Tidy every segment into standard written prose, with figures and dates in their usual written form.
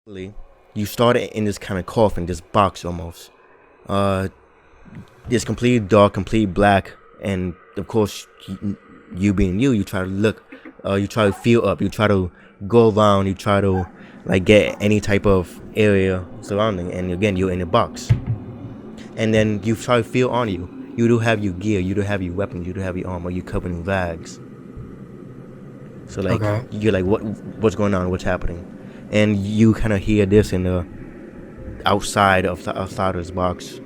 You start in this kind of coffin, this box almost. Uh, it's completely dark, complete black, and of course, you being you, you try to look, you try to feel up, you try to go around, you try to like get any type of area surrounding, and again, you're in a box, and then you try to feel on you. You do have your gear, you do have your weapons, you do have your armor, you're covered in rags. So like Okay. you're like, what's going on? What's happening? And you kind of hear this in the outside of this box.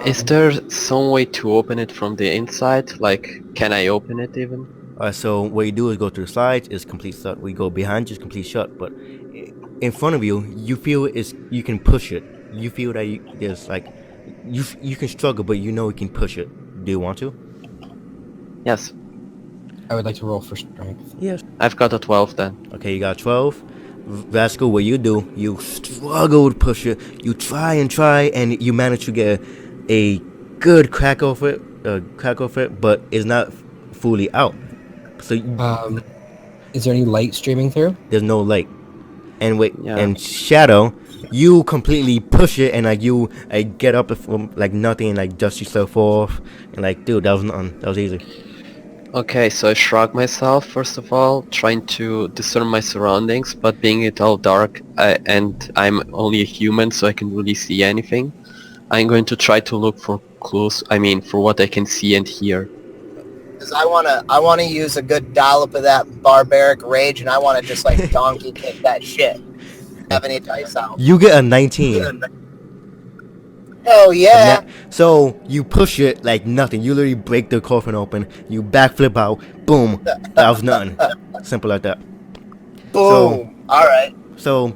Is there some way to open it from the inside? Like, can I open it even? So what you do is go to the sides, it's complete shut. We go behind you, it's complete shut. But in front of you, you feel you can push it. You feel that there's like you can struggle, but you know you can push it. Do you want to? Yes. I would like to roll for strength. Yes. I've got a 12 then. Okay, you got 12. Vasco, what you do? You struggle to push it. You try, and you manage to get a good crack off it. But it's not fully out. So Is there any light streaming through? there's no light. And wait, Yeah. and Shadow, you completely push it, and like you get up from like nothing, and like dust yourself off, and like, dude, that was nothing. That was easy. Okay, so I shrug myself first of all, trying to discern my surroundings, but being it all dark and I'm only a human, so I can really see anything. I'm going to try to look for clues. I mean, for what I can see and hear. Because I wanna use a good dollop of that barbaric rage, and I wanna just like donkey kick that shit. Have any dice out? You get a 19. Hell yeah! So you push it like nothing. You literally break the coffin open. You backflip out. Boom. That was nothing. Simple like that. Boom. All right. So.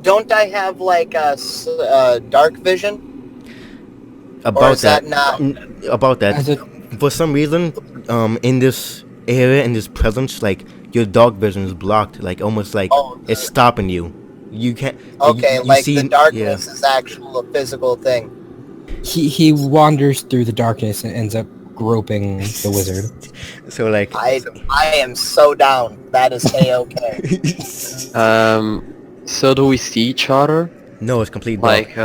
Don't I have like a dark vision? About Or is that that. not? About that. As a, For some reason, in this area, in this presence, like your dark vision is blocked. Like almost like it's stopping you. You can't. Okay, you like see, the darkness is actual a physical thing. he wanders through the darkness and ends up groping the wizard. So like. I am so down. That is a-okay. So do we see each other? No, it's complete dark.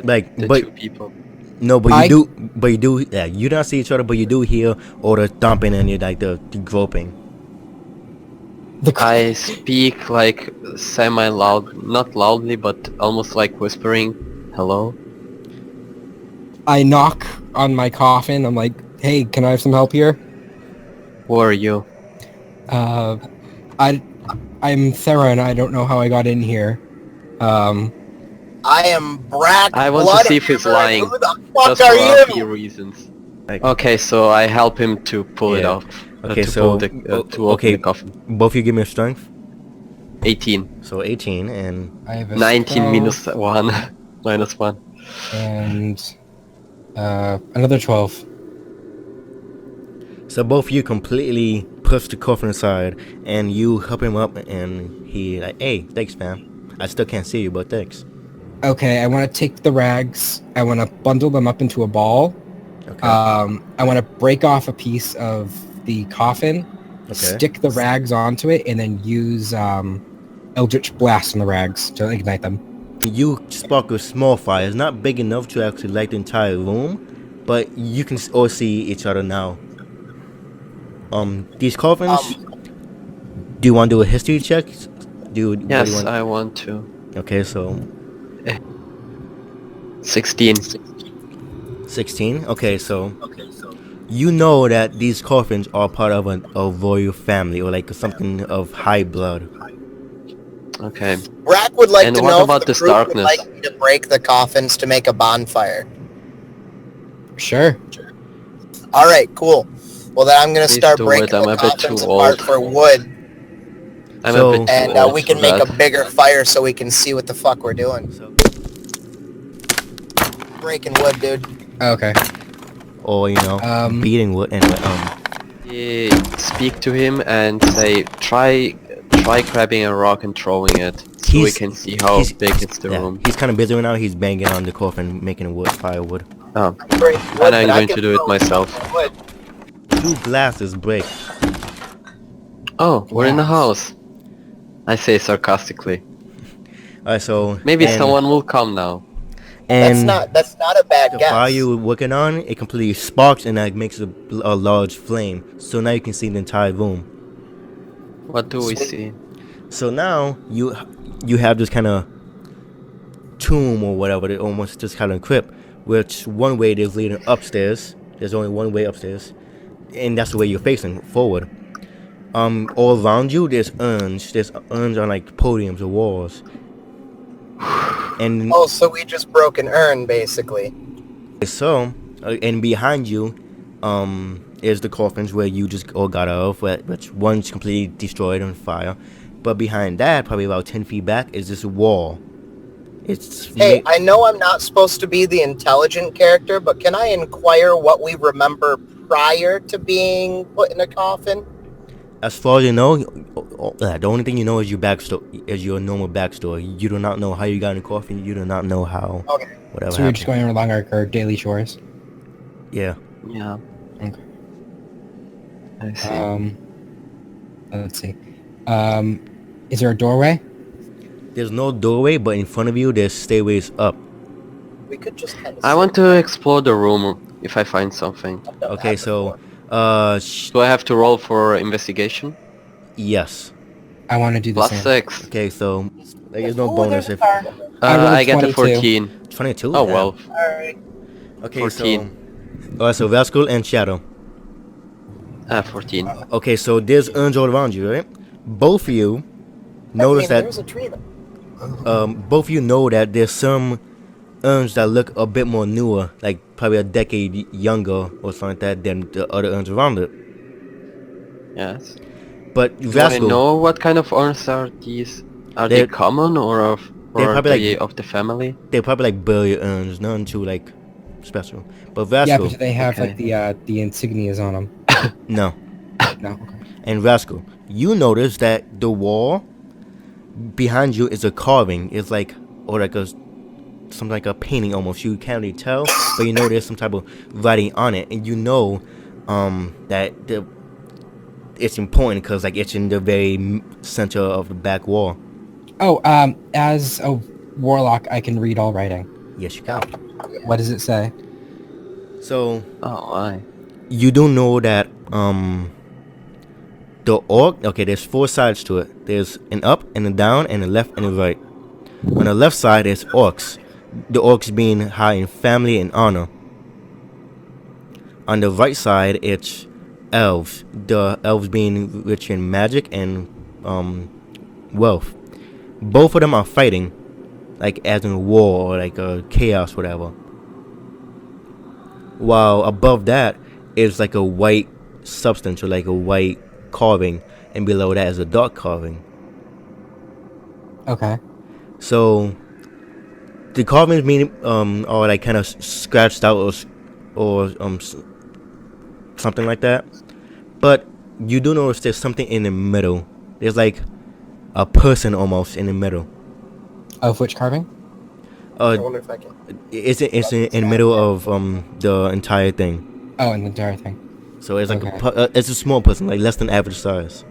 Like, the but two people. no, but you do. Yeah, you don't see each other, but you do hear all the thumping and you like the groping. I speak like semi-loud, not loudly, but almost like whispering, hello? I knock on my coffin. I'm like, hey, can I have some help here? Who are you? I'm Theron. I don't know how I got in here. I am Brack. I want to see if he's lying. Who the fuck Just are for a few you? reasons. Like, Okay, so I help him to pull it Yeah. off. Okay, to so pull the, to open the coffin. both you give me a strength. 18. So 18 and I have a 19 12 minus 1. Minus 1. and another 12. so both you completely push the coffin aside, and you help him up, and he like, hey, thanks, fam. I still can't see you, but thanks. Okay, I want to take the rags. I want to bundle them up into a ball. Okay. I want to break off a piece of the coffin, stick the rags onto it, and then use Eldritch Blast on the rags to ignite them. You spark a small fire. It's not big enough to actually light the entire room, but you can all see each other now. These coffins. Do you want to do a history check? Yes, I want to. Okay, so 16. 16. Okay, so you know that these coffins are part of a royal family, or like something of high blood. Okay. Brack would like And to what know about if the this group darkness? would like me to break the coffins to make a bonfire. Sure. All right, cool. Well, then I'm gonna Please start do it, breaking I'm the a bit coffins too apart old. for wood, I'm So- a bit too and old we for can make that. a bigger fire so we can see what the fuck we're doing. So, Breaking wood, dude. Okay. or beating wood and Speak to him and say, try grabbing a rock and throwing it, so we He's- can see how he's- big it's the yeah, room. he's kind of busy right now. He's banging on the coffin, making firewood. Oh, Break wood, and I'm but I going can to do it throw myself. wood. 2 glasses break. Oh, we're in the Yes. house. I say sarcastically. Alright, so Maybe and, someone will come now. and That's not a bad the guess. fire you were working on, it completely sparks and that makes a large flame. So now you can see the entire room. What do we Sweet. see? So now you have this kind of tomb or whatever, they almost just kind of crypt, which one way is leading upstairs. There's only one way upstairs, and that's the way you're facing forward. All around you, there's urns. There's urns on like podiums or walls. And Oh, so we just broke an urn, basically. so, and behind you, is the coffins where you just all got out of, which one's completely destroyed on fire. But behind that, probably about 10 feet back, is this wall. Hey, I know I'm not supposed to be the intelligent character, but can I inquire what we remember prior to being put in a coffin? As far as you know, the only thing you know is your backstory, is your normal backstory. You do not know how you got in the coffin. You do not know how. Okay. Whatever. So we're just happened. going along our daily chores. Yeah. Yeah. Okay. I see. Let's see. Is there a doorway? There's no doorway, but in front of you, there's stairways up. We could just kind of. I want to explore the room if I find something. Okay, so, Do I have to roll for investigation? yes. I want to do the Plus same. 6. Okay, so there's no Ooh, bonus there's if a car. I rolled I get a 22. 14. 22. Oh yeah. well. Alright. Okay, 14. so Vascal and Shadow. 14. Okay, so there's urns all around you, right? Both of you notice that There's a tree there. both of you know that there's some urns that look a bit more newer, like probably a decade younger or something like that than the other urns around it. Yes. But Do I Vascal, know what kind of urns are these? Are they They're- common or they're are probably they like- of the family? they're probably like burial urns, none too like special. But Yeah, Vascal, but they have Okay. like the insignias on them. no. No. Okay. And Vascal, you notice that the wall behind you is a carving. It's like, or like something like a painting almost. You can't really tell, but you know there's some type of writing on it, and you know that it's important because like it's in the very center of the back wall. Oh, as a warlock, I can read all writing. Yes, you can. What does it say? So Oh, I. you do know that the orc. Okay, there's 4 sides to it. There's an up and a down and a left and a right. On the left side is orcs. The orcs being high in family and honor. On the right side, it's elves. The elves being rich in magic and wealth. Both of them are fighting, like as in a war or like a chaos, whatever. While above that is like a white substance or like a white carving, and below that is a dark carving. Okay. So the carvings mean are like kind of scratched out or something like that. But you do notice there's something in the middle. There's like a person almost in the middle. Of which carving? I wonder if I can. It's in the middle of the entire thing. Oh, and the entire thing. So it's like Okay. it's a small person, like less than average size.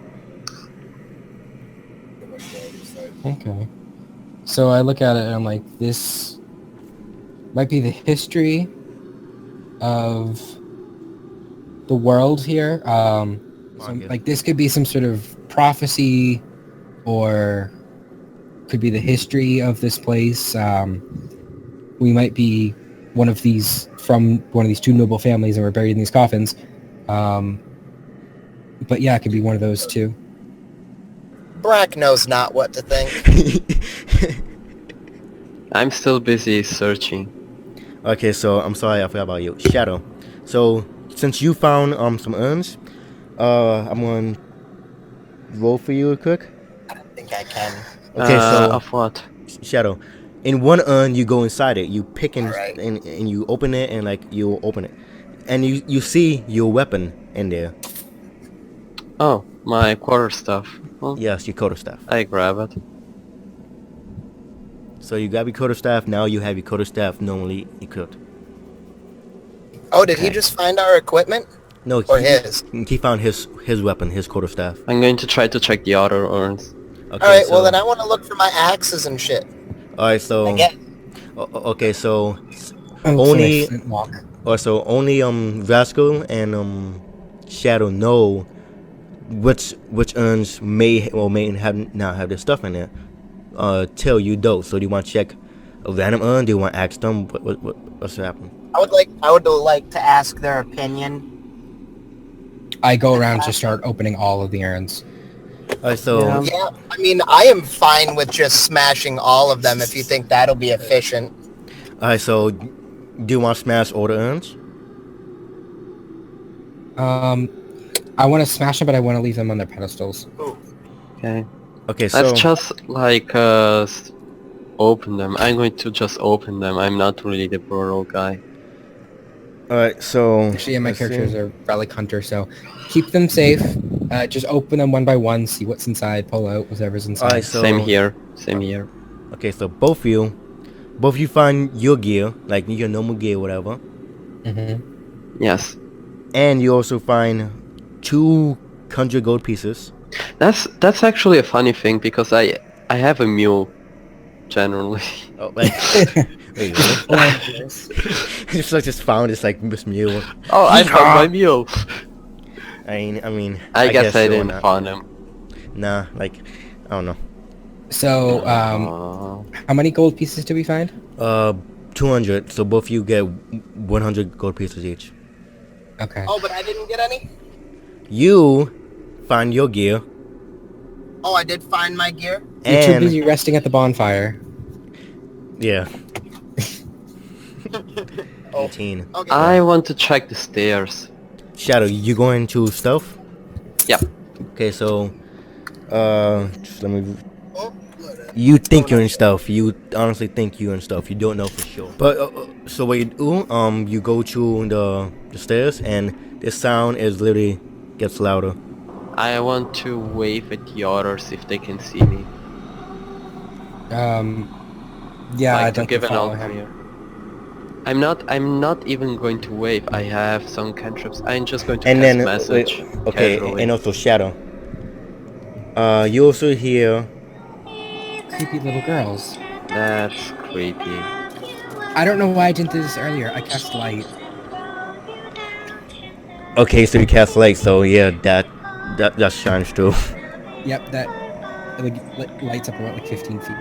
Okay. So I look at it and I'm like, this might be the history of the world here. Like this could be some sort of prophecy, or could be the history of this place. We might be one of these from one of these 2 noble families, and we're buried in these coffins. But yeah, it could be one of those 2. Brack knows not what to think. I'm still busy searching. Okay, so I'm sorry I forgot about you, Shadow. So since you found some urns, I'm gonna roll for you real quick. I don't think I can. Okay, so Of what? Shadow, in one urn you go inside it. You pick Alright. and you open it, and like you open it, and you see your weapon in there. Oh, my quarterstaff. Well, Yes, your quarterstaff. I grab it. So you grab your quarterstaff. Now you have your quarterstaff normally equipped. Oh, did he Okay. just find our equipment? No, Or his? he found his weapon, his quarterstaff. I'm going to try to check the other urns. Okay, All right, so well then I want to look for my axes and shit. all right, so Again. okay, so Oh, sorry, only Flintlock. only Rascal and Shadow know which urns may or may have not have their stuff in there. Till you don't. So do you want to check a random urn? Do you want to ask them what's happening? I would like to ask their opinion. I go around to start opening all of the urns. Alright, so Yeah. Yeah, I mean, I am fine with just smashing all of them if you think that'll be efficient. alright, so do you want to smash all the urns? I want to smash them, but I want to leave them on their pedestals. Okay. Okay, Let's so just like open them. I'm going to just open them. I'm not really the brutal guy. alright, so Actually, yeah, my let's character is see. a relic hunter, so keep them safe. Just open them one by one, see what's inside, pull out whatever's inside. Alright, so Same here. Same here. okay, so both of you find your gear, like your normal gear, whatever, Mm-hmm. Yes. and you also find 200 gold pieces. That's actually a funny thing because I have a mule generally. Oh, like wait, really? just found this like this mule. Oh, I found my mule. I mean, I guess I so, why didn't not? find him. Nah, like I don't know. So, Oh. how many gold pieces do we find? 200. So both of you get 100 gold pieces each. Okay. Oh, but I didn't get any? You find your gear, Oh, I did find my gear? You're too and busy resting at the bonfire. yeah, Oh, 18. okay. I want to check the stairs. Shadow, you going to stealth? Yep. Okay, so just let me. Oh, You think you're in stealth. You honestly think you're in stealth. You don't know for sure. But so what you do? You go to the stairs, and the sound is literally gets louder. I want to wave at the others if they can see me. Yeah, I Like to don't give an follow all him. clear. I'm not even going to wave. I have some cantrips. I'm just going to And cast then message. okay, casually. and also Shadow. You also hear. Creepy little girls. That's creepy. I don't know why I didn't do this earlier. I cast light. Okay, so you cast light. So yeah, that shines too. Yep, that it lights up about like 15 feet.